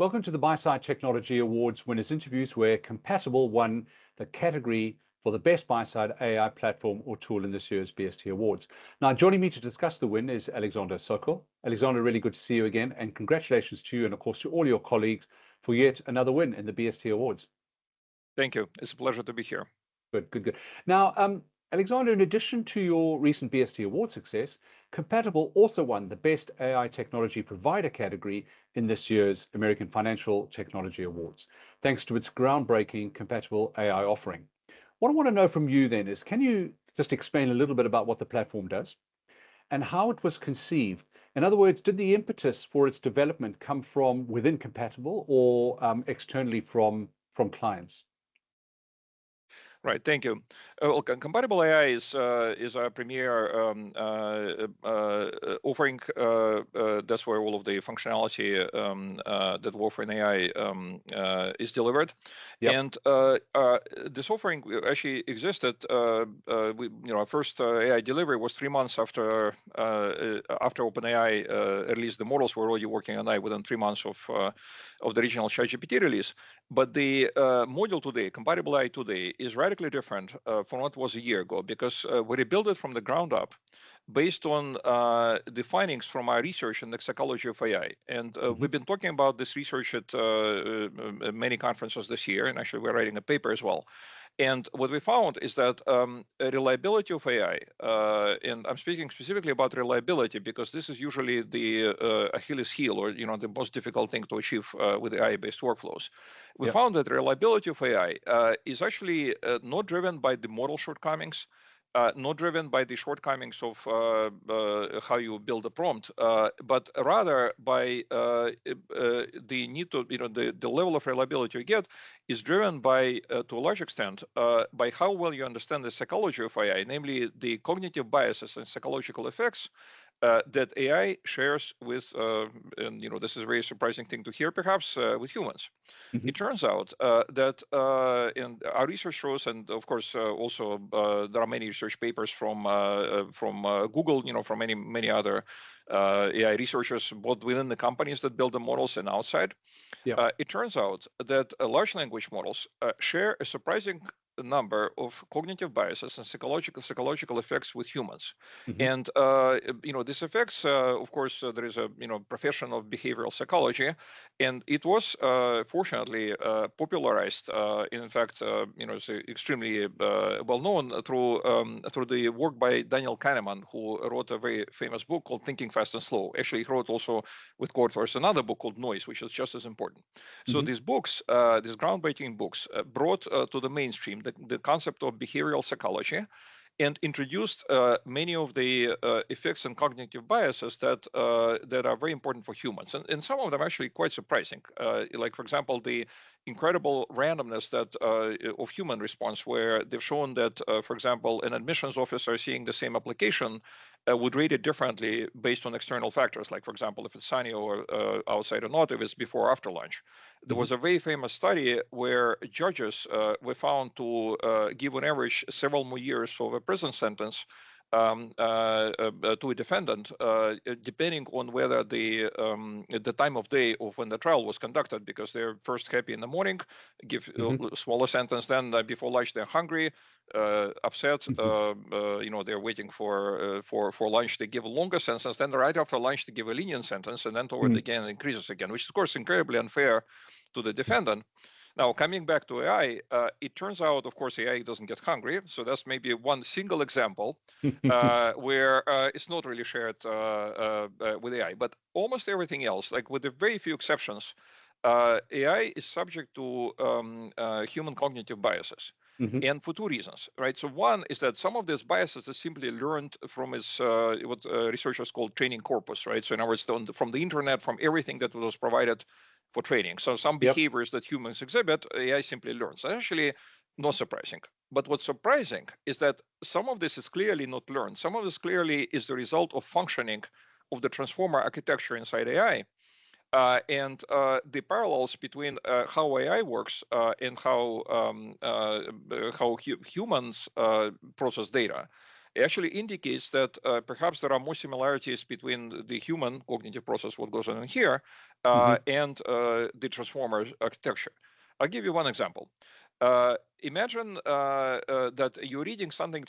Welcome to the WatersTechnology Awards winners interviews, where CompatibL won the category for the best buy-side AI platform or tool in this year's BST Awards. Now, joining me to discuss the win is Alexander Sokol. Alexander, really good to see you again, and congratulations to you and, of course, to all your colleagues for yet another win in the BST Awards. Thank you. It's a pleasure to be here. Good. Now, Alexander, in addition to your recent BST Award success, CompatibL also won the Best AI Technology Provider category in this year's American Financial Technology Awards, thanks to its groundbreaking CompatibL AI offering. What I want to know from you then is, can you just explain a little bit about what the platform does and how it was conceived? In other words, did the impetus for its development come from within CompatibL or externally from clients? Right, thank you. Well, CompatibL AI is our premier offering. That's where all of the functionality that we offer in AI is delivered. Yep. And this offering actually existed. Our first AI delivery was 3 months after OpenAI released the models. We're already working on AI within 3 months of the original ChatGPT release. But the module today, CompatibL AI today, is radically different from what was a year ago, because we rebuilt it from the ground up based on the findings from our research in the psychology of AI. And we've been talking about this research at many conferences this year, and actually we're writing a paper as well. And what we found is that reliability of AI, and I'm speaking specifically about reliability because this is usually the Achilles heel, or the most difficult thing to achieve with AI-based workflows. We found that reliability of AI is actually not driven by the model shortcomings, not driven by the shortcomings of how you build a prompt, but rather by the need to, the level of reliability you get is driven by, to a large extent, by how well you understand the psychology of AI, namely the cognitive biases and psychological effects that AI shares with, and this is a very surprising thing to hear, perhaps, with humans. It turns out that, and our research shows, and of course also there are many research papers from Google, from many other AI researchers, both within the companies that build the models and outside. It turns out that large language models share a surprising number of cognitive biases and psychological effects with humans. And these effects, of course, there is a profession of behavioral psychology, and it was fortunately popularized. In fact, it's extremely well known through the work by Daniel Kahneman, who wrote a very famous book called Thinking Fast and Slow. Actually, he wrote also with co-authors another book called Noise, which is just as important. So these books, these groundbreaking books, brought to the mainstream the concept of behavioral psychology, and introduced many of the effects and cognitive biases that are very important for humans, and some of them actually quite surprising. Like, for example, the incredible randomness that of human response, where they've shown that, for example, an admissions officer seeing the same application would rate it differently based on external factors, like, for example, if it's sunny or outside or not, if it's before or after lunch. There was a very famous study where judges were found to give on average several more years of a prison sentence to a defendant, depending on whether the time of day of when the trial was conducted, because they're first happy in the morning, give a smaller sentence, then before lunch they're hungry, upset, they're waiting for lunch, they give a longer sentence, then right after lunch they give a lenient sentence, and then toward again increases again, which is of course incredibly unfair to the defendant. Now, coming back to AI, it turns out, of course, AI doesn't get hungry. So that's maybe one single example where it's not really shared with AI. But almost everything else, like with a very few exceptions, AI is subject to human cognitive biases. And for two reasons, right? So one is that some of these biases are simply learned from its what researchers call training corpus, right? So in other words, from the internet, from everything that was provided for training. So some behaviors that humans exhibit, AI simply learns. That's actually not surprising. But what's surprising is that some of this is clearly not learned. Some of this clearly is the result of functioning of the transformer architecture inside AI. And the parallels between how AI works and how humans process data it actually indicates that perhaps there are more similarities between the human cognitive process, what goes on in here, and the transformer architecture. I'll give you one example. Imagine that you're reading something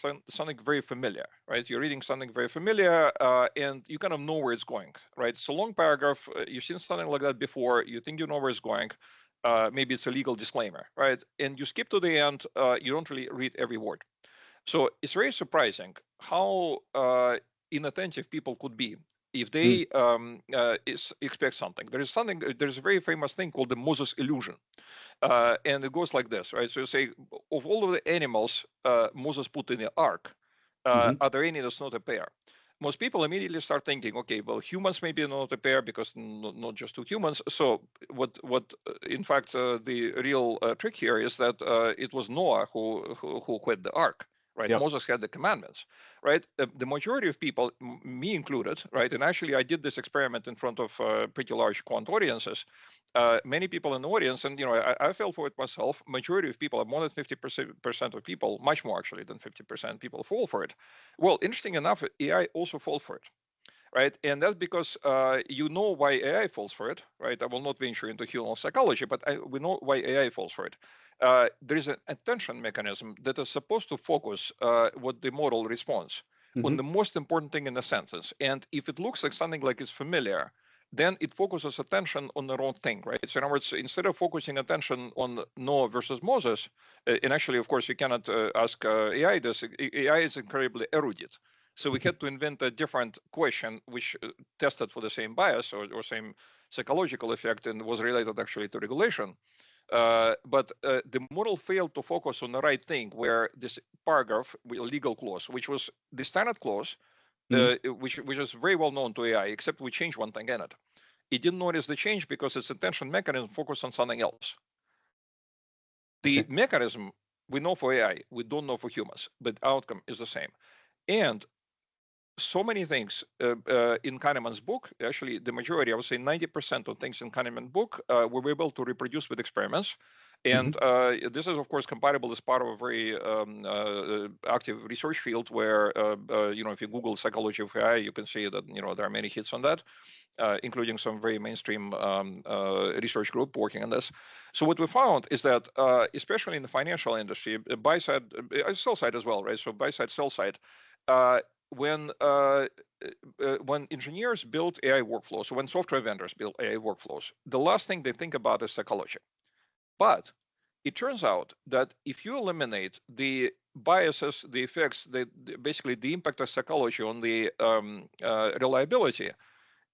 very familiar, right? You're reading something very familiar, and you kind of know where it's going, right? It's a long paragraph. You've seen something like that before. You think you know where it's going. Maybe it's a legal disclaimer, right? And you skip to the end. You don't really read every word. So it's very surprising how inattentive people could be if they expect something. There's a very famous thing called the Moses illusion. And it goes like this, right? So you say, of all of the animals Moses put in the ark, are there any that's not a pair? Most people immediately start thinking, okay, well, humans maybe not a pair because not just two humans. So what in fact, the real trick here is that it was Noah who had the ark, right? Yep. Moses had the commandments, right? The majority of people, me included, right? And actually, I did this experiment in front of pretty large Quant audiences. Many people in the audience, and I fell for it myself. Majority of people, more than 50% of people, much more actually than 50% people fall for it. Well, interesting enough, AI also falls for it, right? And that's because you know why AI falls for it, right? I will not venture into human psychology, but we know why AI falls for it. There is an attention mechanism that is supposed to focus what the model responds on the most important thing in the sentence. And if it looks like something like it's familiar, then it focuses attention on the wrong thing, right? So in other words, instead of focusing attention on Noah versus Moses, and actually, of course, you cannot ask AI this. AI is incredibly erudite. So we had to invent a different question, which tested for the same bias or same psychological effect and was related actually to regulation. But the model failed to focus on the right thing, where this paragraph, legal clause, which was the standard clause, which is very well known to AI, except we changed one thing in it. It didn't notice the change because its attention mechanism focused on something else. The mechanism we know for AI, we don't know for humans, but outcome is the same. And so many things in Kahneman's book, actually the majority, I would say 90% of things in Kahneman's book were able to reproduce with experiments. And this is, of course, compatible as part of a very active research field where, if you Google psychology of AI, you can see that, there are many hits on that, including some very mainstream research group working on this. So what we found is that, especially in the financial industry, buy side, sell side as well, right? So buy side, sell side, when engineers build AI workflows, so when software vendors build AI workflows, the last thing they think about is psychology. But it turns out that if you eliminate the biases, the effects, basically the impact of psychology on the reliability,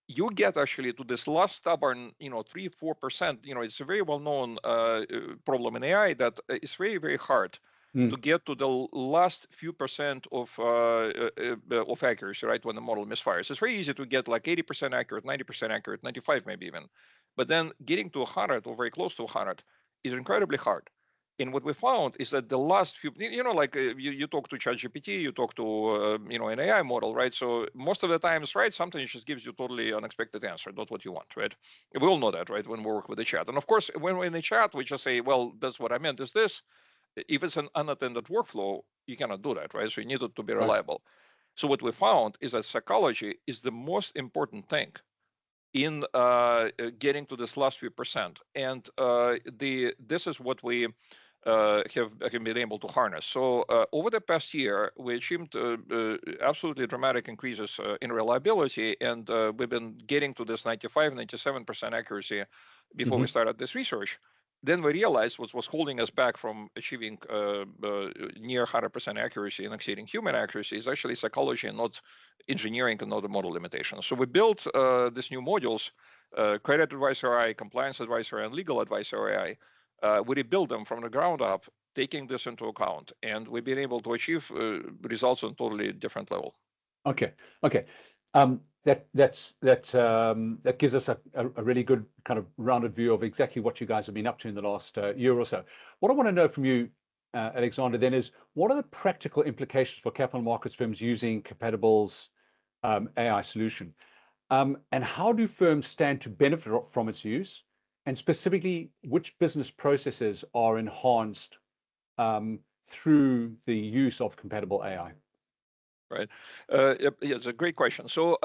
you get actually to this last stubborn, 3-4%. It's a very well-known problem in AI that it's very, very hard to get to the last few percent of accuracy, right, when the model misfires. It's very easy to get like 80% accurate, 90% accurate, 95 maybe even. But then getting to 100 or very close to 100 is incredibly hard. And what we found is that the last few, like you talk to ChatGPT, you talk to, an AI model, right? So most of the times, right, sometimes it just gives you totally unexpected answer, not what you want, right? We all know that, right, when we work with the chat. And of course, when we're in the chat, we just say, well, that's what I meant is this. If it's an unattended workflow, you cannot do that, right? So you need it to be reliable. So what we found is that psychology is the most important thing in getting to this last few percent. And this is what we have been able to harness. So over the past year, we achieved absolutely dramatic increases in reliability, and we've been getting to this 95, 97% accuracy before we started this research. Then we realized what was holding us back from achieving near 100% accuracy and exceeding human accuracy is actually psychology and not engineering and not the model limitations. So we built these new modules, credit advisor AI, compliance advisor, and legal advisor AI. We rebuild them from the ground up, taking this into account, and we've been able to achieve results on a totally different level. Okay. That gives us a really good kind of rounded view of exactly what you guys have been up to in the last year or so. What I want to know from you, Alexander, then is what are the practical implications for capital markets firms using CompatibL's AI solution? And how do firms stand to benefit from its use? And specifically, which business processes are enhanced through the use of CompatibL AI? Right. Yeah, it's a great question. So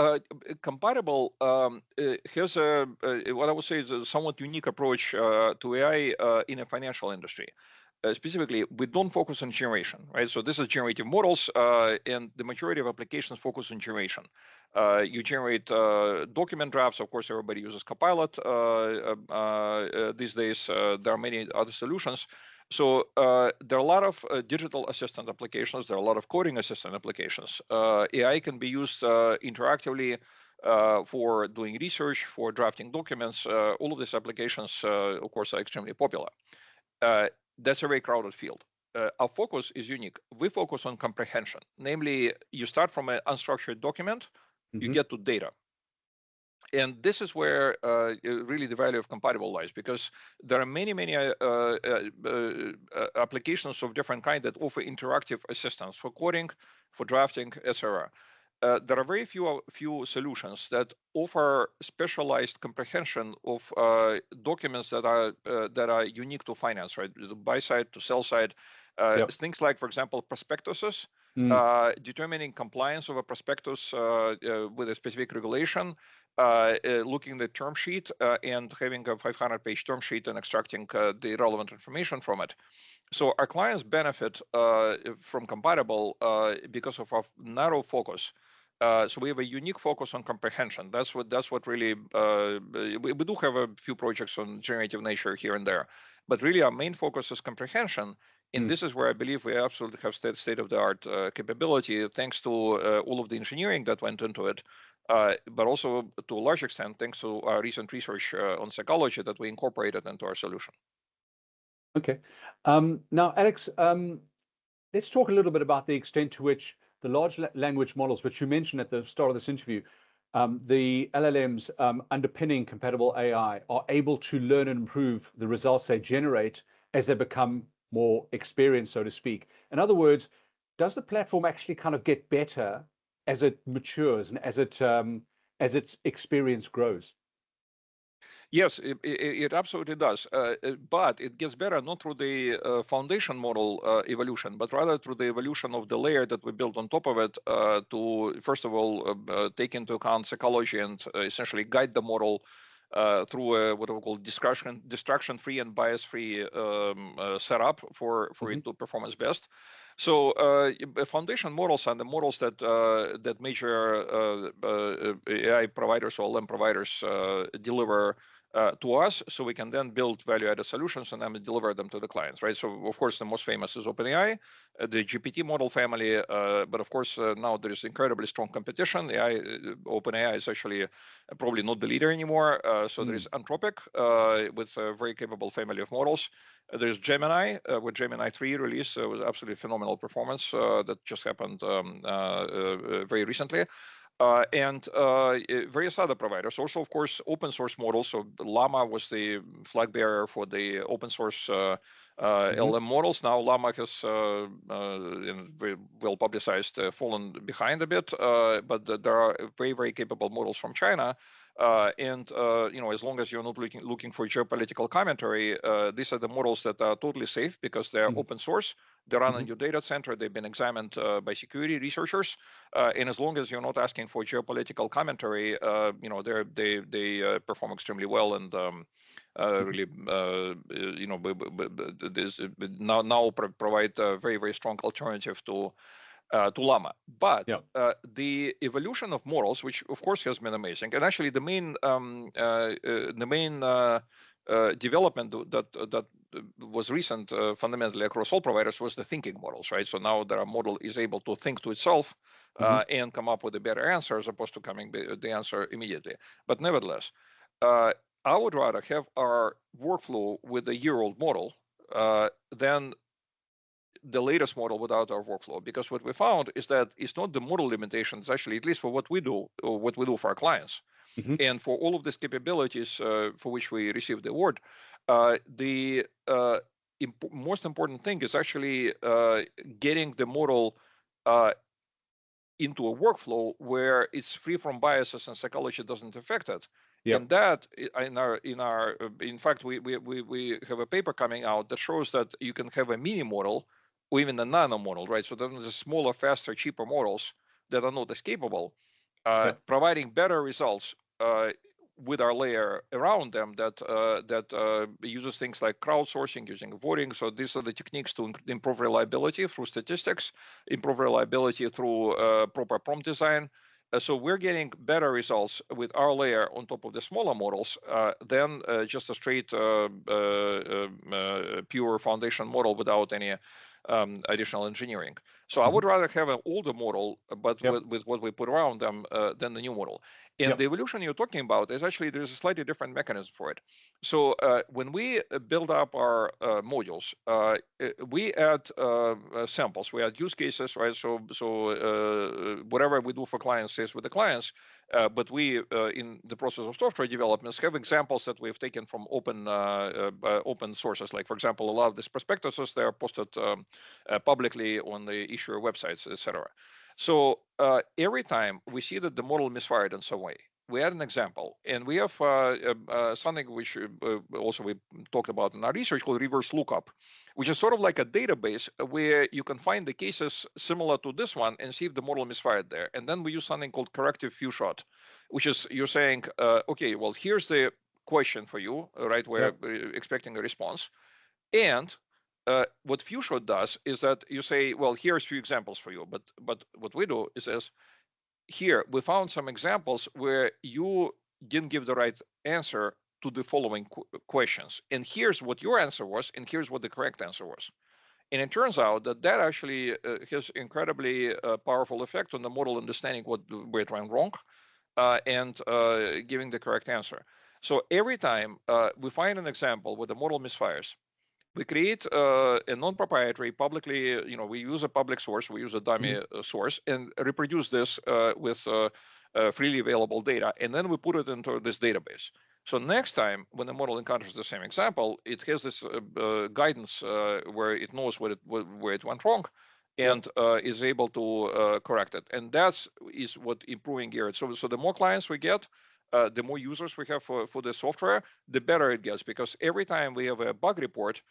Compatible has what I would say is a somewhat unique approach to AI in a financial industry. Specifically, we don't focus on generation, right? So this is generative models, and the majority of applications focus on generation. You generate document drafts. Of course, everybody uses Copilot these days. There are many other solutions. So there are a lot of digital assistant applications. There are a lot of coding assistant applications. AI can be used interactively for doing research, for drafting documents. All of these applications, of course, are extremely popular. That's a very crowded field. Our focus is unique. We focus on comprehension. Namely, you start from an unstructured document, you get to data. And this is where really the value of Compatible lies, because there are many applications of different kind that offer interactive assistance for coding, for drafting, etc. There are very few solutions that offer specialized comprehension of documents that are unique to finance, right? The buy side to sell side. Things like, for example, prospectuses, determining compliance of a prospectus with a specific regulation, looking at the term sheet and having a 500-page term sheet and extracting the relevant information from it. So our clients benefit from Compatible because of our narrow focus. So we have a unique focus on comprehension. That's what really we do have a few projects on generative nature here and there, but really our main focus is comprehension. And this is where I believe we absolutely have state-of-the-art capability, thanks to all of the engineering that went into it, but also to a large extent thanks to our recent research on psychology that we incorporated into our solution. Okay. Now, Alex, let's talk a little bit about the extent to which the large language models, which you mentioned at the start of this interview, the LLMs underpinning Compatible AI, are able to learn and improve the results they generate as they become more experienced, so to speak. In other words, does the platform actually kind of get better as it matures and as its experience grows? Yes, it absolutely does. But it gets better not through the foundation model evolution, but rather through the evolution of the layer that we built on top of it to, first of all, take into account psychology and essentially guide the model through what we call distraction-free and bias-free setup for it to perform its best. So foundation models and the models that major AI providers or LM providers deliver to us, so we can then build value-added solutions and then deliver them to the clients, right? So of course the most famous is OpenAI, the GPT model family, but of course now there is incredibly strong competition. OpenAI is actually probably not the leader anymore. So there is Anthropic with a very capable family of models. There's Gemini with Gemini 3 release. It was absolutely phenomenal performance that just happened very recently. And various other providers. Also, of course, open source models. So Llama was the flag bearer for the open source LM models. Now Llama has, very well publicized, fallen behind a bit. But there are very capable models from China. And as long as you're not looking for geopolitical commentary, these are the models that are totally safe because they are open source. They run in your data center. They've been examined by security researchers, and as long as you're not asking for geopolitical commentary, they perform extremely well and really, now provide a very strong alternative to Llama. But the evolution of models, which of course has been amazing, and actually the main development that was recent fundamentally across all providers was the thinking models, right? So now their model is able to think to itself and come up with a better answer as opposed to coming the answer immediately. But nevertheless, I would rather have our workflow with a year-old model than the latest model without our workflow, because what we found is that it's not the model limitations, actually, at least for what we do, or what we do for our clients. And for all of these capabilities for which we received the award, the most important thing is actually getting the model into a workflow where it's free from biases and psychology doesn't affect it. And that in fact, we have a paper coming out that shows that you can have a mini model or even a nano model, right? So then the smaller, faster, cheaper models that are not as capable, Yep. providing better results with our layer around them that uses things like crowdsourcing, using voting. So these are the techniques to improve reliability through statistics, improve reliability through proper prompt design. So we're getting better results with our layer on top of the smaller models than just a straight pure foundation model without any additional engineering. So I would rather have an older model, but with what we put around them, than the new model. And the evolution you're talking about is actually, there's a slightly different mechanism for it. So when we build up our modules, we add samples, we add use cases, right? So whatever we do for clients stays with the clients, but we, in the process of software development, have examples that we've taken from open sources. Like, for example, a lot of these prospectuses, they are posted publicly on the issuer websites, etc. So every time we see that the model misfired in some way, we add an example, and we have something which also we talked about in our research called reverse lookup, which is sort of like a database where you can find the cases similar to this one and see if the model misfired there. And then we use something called corrective few shot, which is you're saying, okay, well, here's the question for you, right? We're expecting a response. And what few shot does is that you say, well, here's a few examples for you. But what we do is here, we found some examples where you didn't give the right answer to the following questions. And here's what your answer was, and here's what the correct answer was. And it turns out that that actually has incredibly powerful effect on the model understanding where it went wrong and giving the correct answer. So every time we find an example where the model misfires, we create a non-proprietary publicly, we use a public source, we use a dummy source, and reproduce this with freely available data, and then we put it into this database. So next time when the model encounters the same example, it has this guidance where it knows where it went wrong, and is able to correct it. And that's what improving here. So the more clients we get, the more users we have for the software, the better it gets, because every time we have a bug report,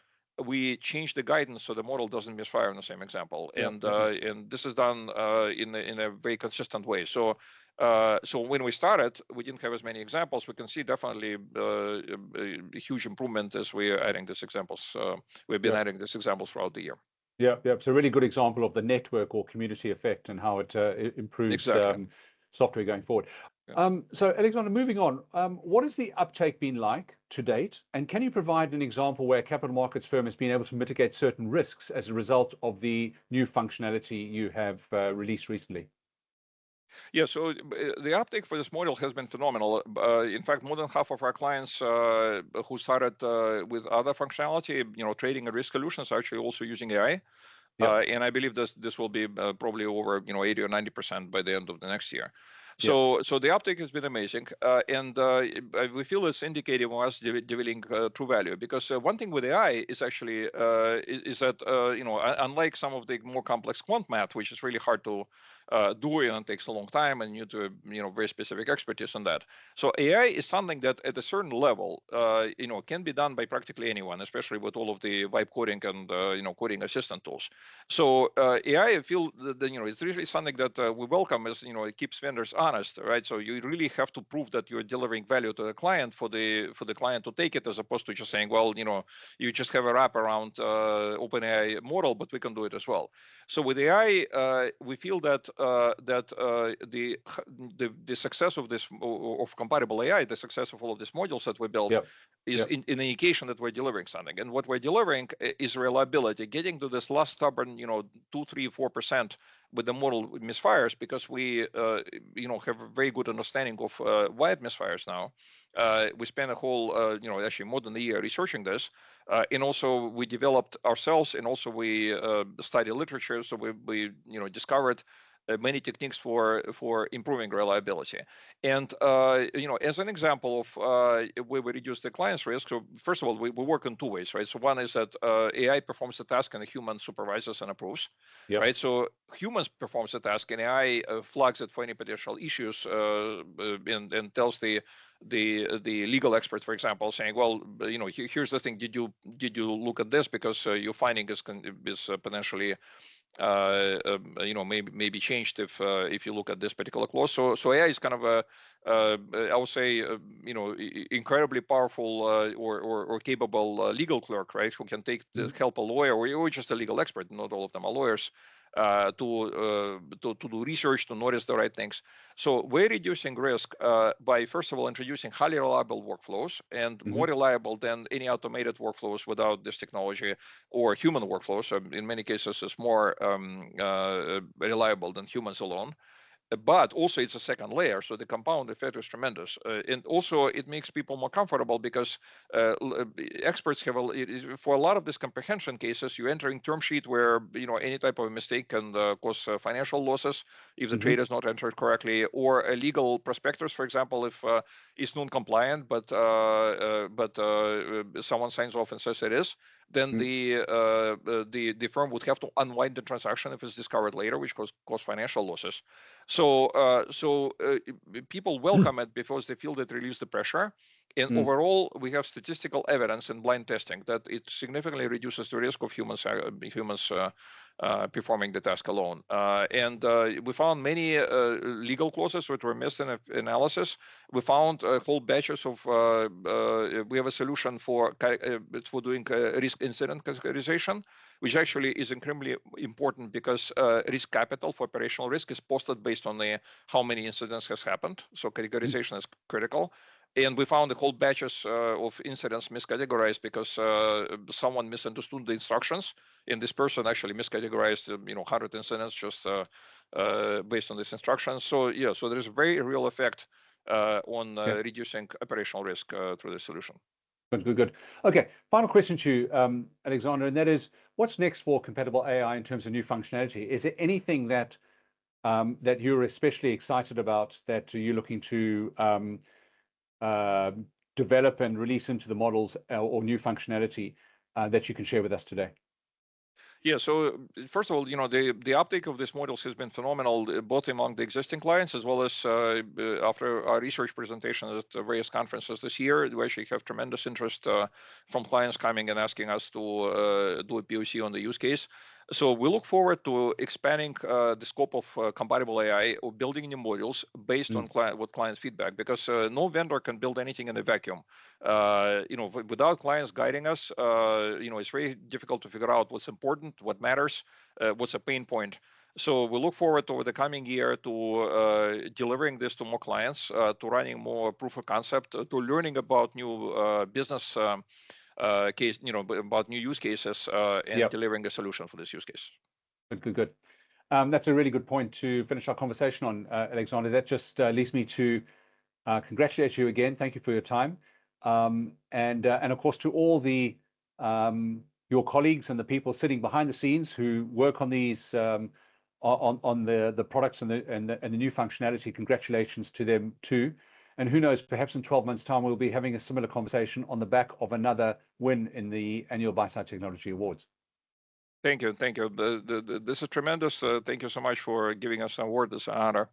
we change the guidance so the model doesn't misfire in the same example, and this is done in a very consistent way. So when we started, we didn't have as many examples. We can see definitely a huge improvement as we are adding these examples. We've been adding these examples throughout the year. Yeah. So a really good example of the network or community effect and how it improves software going forward. So Alexander, moving on, what has the uptake been like to date? And can you provide an example where a capital markets firm has been able to mitigate certain risks as a result of the new functionality you have released recently? Yeah, so the uptake for this model has been phenomenal. In fact, more than half of our clients who started with other functionality, trading and risk solutions, are actually also using AI. And I believe this will be probably over 80 or 90% by the end of the next year. So the uptake has been amazing, and we feel it's indicative of us delivering true value. Because one thing with AI is actually is that unlike some of the more complex quant math, which is really hard to do and takes a long time, and you need to very specific expertise on that. So AI is something that at a certain level can be done by practically anyone, especially with all of the vibe coding and coding assistant tools. So AI, I feel that it's really something that we welcome, as it keeps vendors honest, right? So you really have to prove that you're delivering value to the client for the client to take it, as opposed to just saying, well, you just have a wrap around OpenAI model, but we can do it as well. So with AI, we feel that the success of CompatibL AI, the success of all of these modules that we built, is an indication that we're delivering something. And what we're delivering is reliability, getting to this last stubborn 2, 3, 4% with the model misfires, because we have a very good understanding of why it misfires now. We spent a whole actually more than a year researching this, and also we developed ourselves, and also we studied literature. So we discovered many techniques for improving reliability. And as an example of where we reduce the client's risk, so first of all, we work in two ways, right? So one is that AI performs the task and a human supervises and approves, right? So humans performs the task, and AI flags it for any potential issues and tells the legal expert, for example, saying, well, here's the thing. Did you look at this, because your finding is potentially maybe changed if you look at this particular clause. So AI is kind of a I would say incredibly powerful or capable legal clerk, right? Who can help a lawyer or just a legal expert. Not all of them are lawyers. To do research, to notice the right things. So we're reducing risk by, first of all, introducing highly reliable workflows and more reliable than any automated workflows without this technology, or human workflows. In many cases, it's more reliable than humans alone. But also it's a second layer, so the compound effect is tremendous, and also it makes people more comfortable because experts have for a lot of these comprehension cases, you enter in term sheet where any type of mistake can cause financial losses if the trade is not entered correctly, or a legal prospectus, for example, if it's non-compliant, but someone signs off and says it is, then the firm would have to unwind the transaction if it's discovered later, which cause financial losses. So people welcome it because they feel that it relieves the pressure. And overall, we have statistical evidence in blind testing that it significantly reduces the risk of humans performing the task alone. And we found many legal clauses that were missed in analysis. We found whole batches of. We have a solution for doing risk incident categorization, which actually is incredibly important because risk capital for operational risk is posted based on how many incidents has happened. So categorization is critical. And we found the whole batches of incidents miscategorized because someone misunderstood the instructions, and this person actually miscategorized 100 incidents just based on these instructions. So so there's a very real effect on reducing operational risk through this solution. Good. Okay, final question to you, Alexander, and that is, what's next for Compatible AI in terms of new functionality? Is there anything that that you're especially excited about that you're looking to develop and release into the models, or new functionality that you can share with us today? Yeah, so first of all, the uptake of these models has been phenomenal, both among the existing clients as well as after our research presentation at various conferences this year. We actually have tremendous interest from clients coming and asking us to do a POC on the use case. So we look forward to expanding the scope of Compatible AI, or building new modules based on client feedback, because no vendor can build anything in a vacuum. Without clients guiding us, it's very difficult to figure out what's important, what matters, what's a pain point. So we look forward over the coming year to delivering this to more clients, to running more proof of concept, to learning about new business case, about new use cases, and delivering a solution for this use case. Good. That's a really good point to finish our conversation on, Alexander. That just leads me to congratulate you again. Thank you for your time, and of course to all the your colleagues and the people sitting behind the scenes who work on these on the products and the new functionality. Congratulations to them too. And who knows, perhaps in 12 months' time, we'll be having a similar conversation on the back of another win in the annual WatersTechnology Awards. Thank you. This is tremendous. Thank you so much for giving us an award. This honor,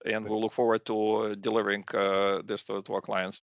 and we'll look forward to delivering this to our clients.